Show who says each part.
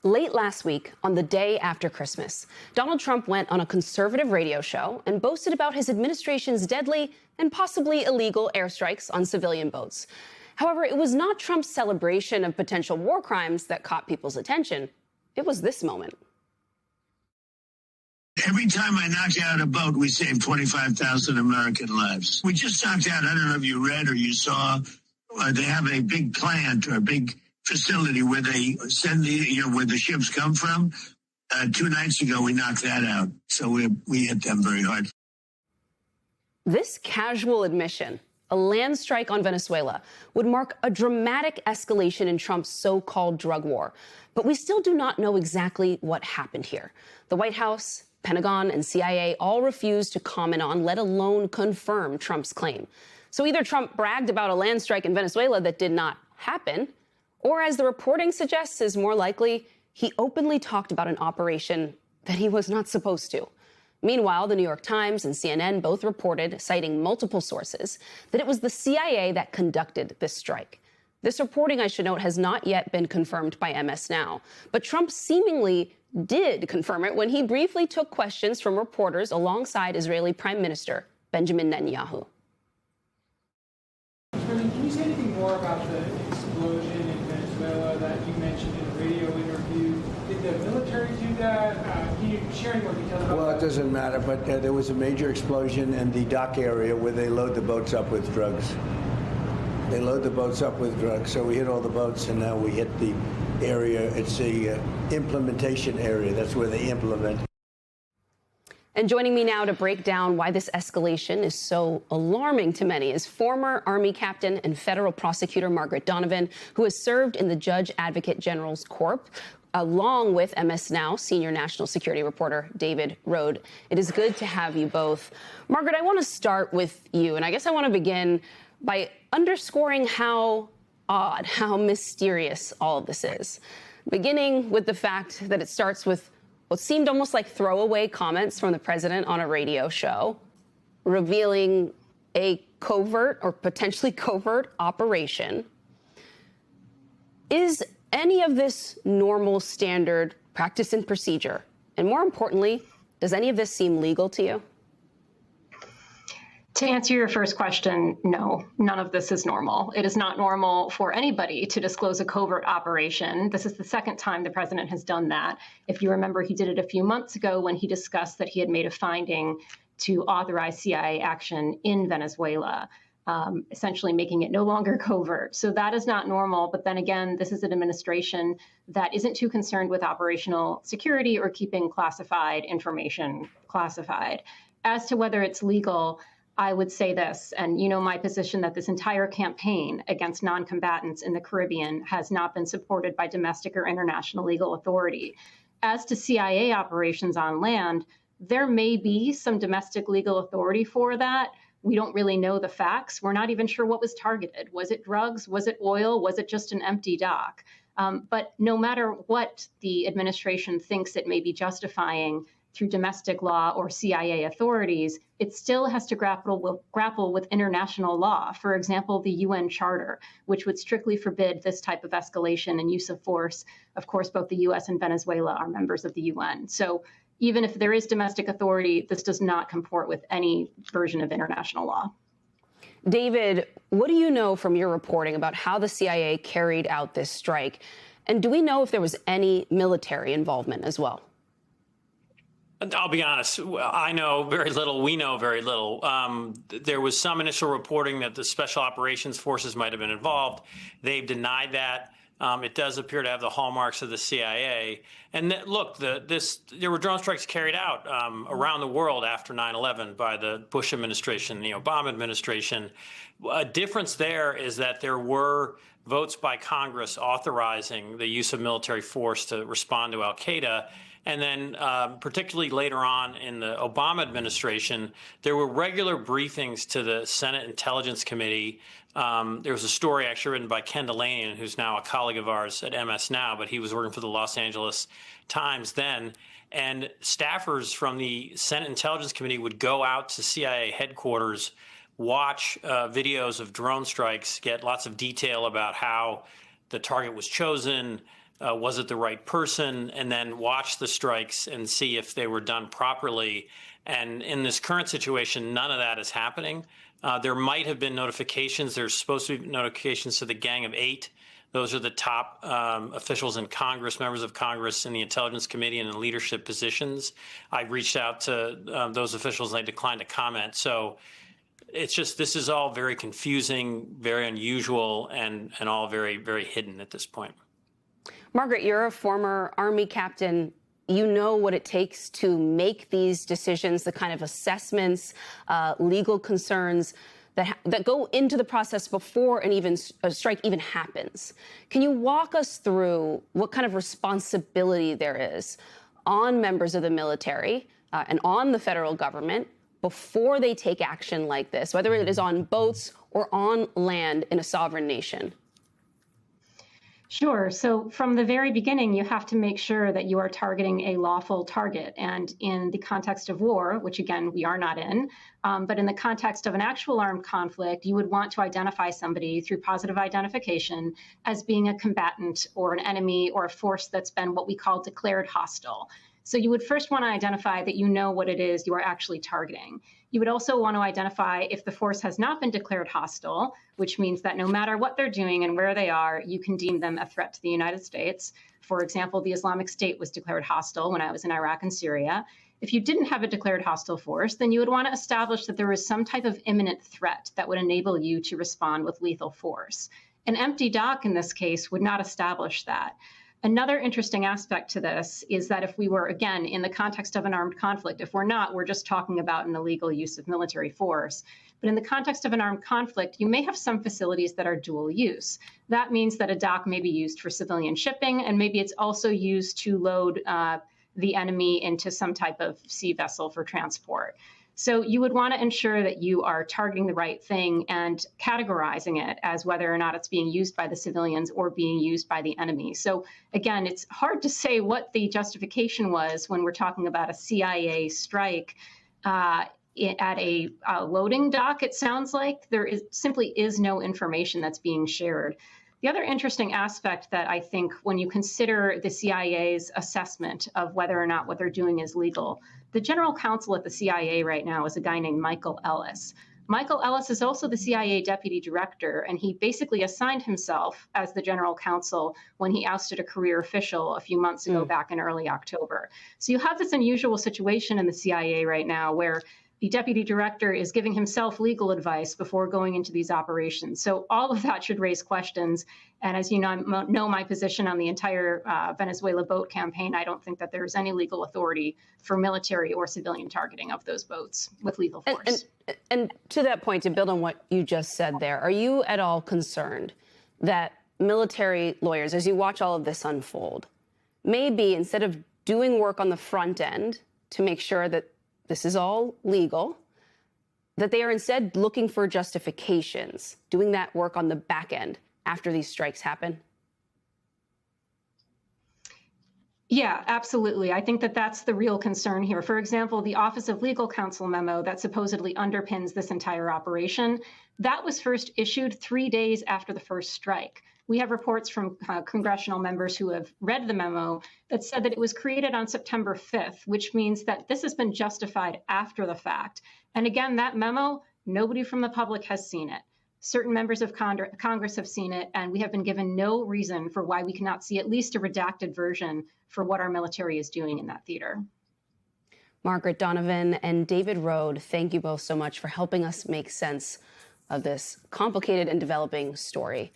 Speaker 1: Late last week, on the day after Christmas, Donald Trump went on a conservative radio show and boasted about his administration's deadly and possibly illegal airstrikes on civilian boats. However, it was not Trump's celebration of potential war crimes that caught people's attention. It was this moment.
Speaker 2: Every time I knock out a boat, we save 25,000 American lives. We just knocked out, I don't know if you read or you saw, they have a big plant or a big facility where they send where the ships come from. 2 nights ago, we knocked that out. So we hit them very hard.
Speaker 1: This casual admission, a land strike on Venezuela, would mark a dramatic escalation in Trump's so-called drug war. But we still do not know exactly what happened here. The White House, Pentagon, and CIA all refused to comment on, let alone confirm, Trump's claim. So either Trump bragged about a land strike in Venezuela that did not happen, or, as the reporting suggests, is more likely, he openly talked about an operation that he was not supposed to. Meanwhile, the New York Times and CNN both reported, citing multiple sources, that it was the CIA that conducted this strike. This reporting, I should note, has not yet been confirmed by MS Now. But Trump seemingly did confirm it when he briefly took questions from reporters alongside Israeli Prime Minister Benjamin Netanyahu.
Speaker 3: Can you say anything more about the explosion in Venezuela that you mentioned in a radio interview? Did the military do that? Can you share any more details about that?
Speaker 4: Well, it doesn't matter, but there was a major explosion in the dock area where they load the boats up with drugs. They load the boats up with drugs. So we hit all the boats, and now we hit the area. It's the implementation area. That's where they implement.
Speaker 1: And joining me now to break down why this escalation is so alarming to many is former Army captain and federal prosecutor Margaret Donovan, who has served in the Judge Advocate General's Corps, along with MS Now senior national security reporter David Rohde. It is good to have you both. Margaret, I want to start with you, and I guess I want to begin by underscoring how odd, how mysterious all of this is, beginning with the fact that it starts with what seemed almost like throwaway comments from the president on a radio show, revealing a covert or potentially covert operation. Is any of this normal, standard practice and procedure? And more importantly, does any of this seem legal to you?
Speaker 5: To answer your first question, no, none of this is normal. It is not normal for anybody to disclose a covert operation. This is the second time the president has done that. If you remember, he did it a few months ago when he discussed that he had made a finding to authorize CIA action in Venezuela, essentially making it no longer covert. So that is not normal. But then again, this is an administration that isn't too concerned with operational security or keeping classified information classified. As to whether it's legal, I would say this, and you know my position that this entire campaign against non-combatants in the Caribbean has not been supported by domestic or international legal authority. As to CIA operations on land, there may be some domestic legal authority for that. We don't really know the facts. We're not even sure what was targeted. Was it drugs? Was it oil? Was it just an empty dock? But no matter what the administration thinks it may be justifying through domestic law or CIA authorities, it still has to grapple with international law. For example, the UN Charter, which would strictly forbid this type of escalation and use of force. Of course, both the US and Venezuela are members of the UN. So even if there is domestic authority, this does not comport with any version of international law.
Speaker 1: David, what do you know from your reporting about how the CIA carried out this strike? And do we know if there was any military involvement as well?
Speaker 6: I'll be honest, I know very little. We know very little. There was some initial reporting that the Special Operations Forces might have been involved. They've denied that. It does appear to have the hallmarks of the CIA. And look, there were drone strikes carried out around the world after 9/11 by the Bush administration, the Obama administration. A difference there is that there were votes by Congress authorizing the use of military force to respond to al-Qaeda. And then particularly later on in the Obama administration, there were regular briefings to the Senate Intelligence Committee. There was a story actually written by Ken Delanian, who's now a colleague of ours at MS Now, but he was working for the Los Angeles Times then. And staffers from the Senate Intelligence Committee would go out to CIA headquarters, watch videos of drone strikes, get lots of detail about how the target was chosen, Was it the right person? And then watch the strikes and see if they were done properly. And in this current situation, none of that is happening. There might have been notifications. There's supposed to be notifications to the Gang of Eight. Those are the top officials in Congress, members of Congress in the Intelligence Committee and in leadership positions. I reached out to those officials and they declined to comment. So it's just, this is all very confusing, very unusual, and all very, very hidden at this point.
Speaker 1: Margaret, you're a former Army captain. You know what it takes to make these decisions, the kind of assessments, legal concerns that go into the process before a strike even happens. Can you walk us through what kind of responsibility there is on members of the military and on the federal government before they take action like this, whether it is on boats or on land in a sovereign nation?
Speaker 5: Sure. So from the very beginning, you have to make sure that you are targeting a lawful target. And in the context of war, which again, we are not in, but in the context of an actual armed conflict, you would want to identify somebody through positive identification as being a combatant or an enemy or a force that's been what we call declared hostile. So you would first want to identify that you know what it is you are actually targeting. You would also want to identify if the force has not been declared hostile, which means that no matter what they're doing and where they are, you can deem them a threat to the United States. For example, the Islamic State was declared hostile when I was in Iraq and Syria. If you didn't have a declared hostile force, then you would want to establish that there was some type of imminent threat that would enable you to respond with lethal force. An empty dock in this case would not establish that. Another interesting aspect to this is that if we were, again, in the context of an armed conflict, if we're not, we're just talking about an illegal use of military force. But in the context of an armed conflict, you may have some facilities that are dual use. That means that a dock may be used for civilian shipping, and maybe it's also used to load the enemy into some type of sea vessel for transport. So you would want to ensure that you are targeting the right thing and categorizing it as whether or not it's being used by the civilians or being used by the enemy. So again, it's hard to say what the justification was when we're talking about a CIA strike at a loading dock. It sounds like there simply is no information that's being shared. The other interesting aspect that I think when you consider the CIA's assessment of whether or not what they're doing is legal, the general counsel at the CIA right now is a guy named Michael Ellis. Michael Ellis is also the CIA deputy director, and he basically assigned himself as the general counsel when he ousted a career official a few months ago back in early October. So you have this unusual situation in the CIA right now where the deputy director is giving himself legal advice before going into these operations. So all of that should raise questions. And as you know my position on the entire Venezuela boat campaign, I don't think that there's any legal authority for military or civilian targeting of those boats with lethal force.
Speaker 1: And to that point, to build on what you just said there, are you at all concerned that military lawyers, as you watch all of this unfold, maybe instead of doing work on the front end to make sure that this is all legal, that they are instead looking for justifications, doing that work on the back end after these strikes happen?
Speaker 5: Yeah, absolutely. I think that that's the real concern here. For example, the Office of Legal Counsel memo that supposedly underpins this entire operation, that was first issued 3 days after the first strike. We have reports from congressional members who have read the memo that said that it was created on September 5th, which means that this has been justified after the fact. And again, that memo, nobody from the public has seen it. Certain members of Congress have seen it, and we have been given no reason for why we cannot see at least a redacted version for what our military is doing in that theater.
Speaker 1: Margaret Donovan and David Rohde, thank you both so much for helping us make sense of this complicated and developing story.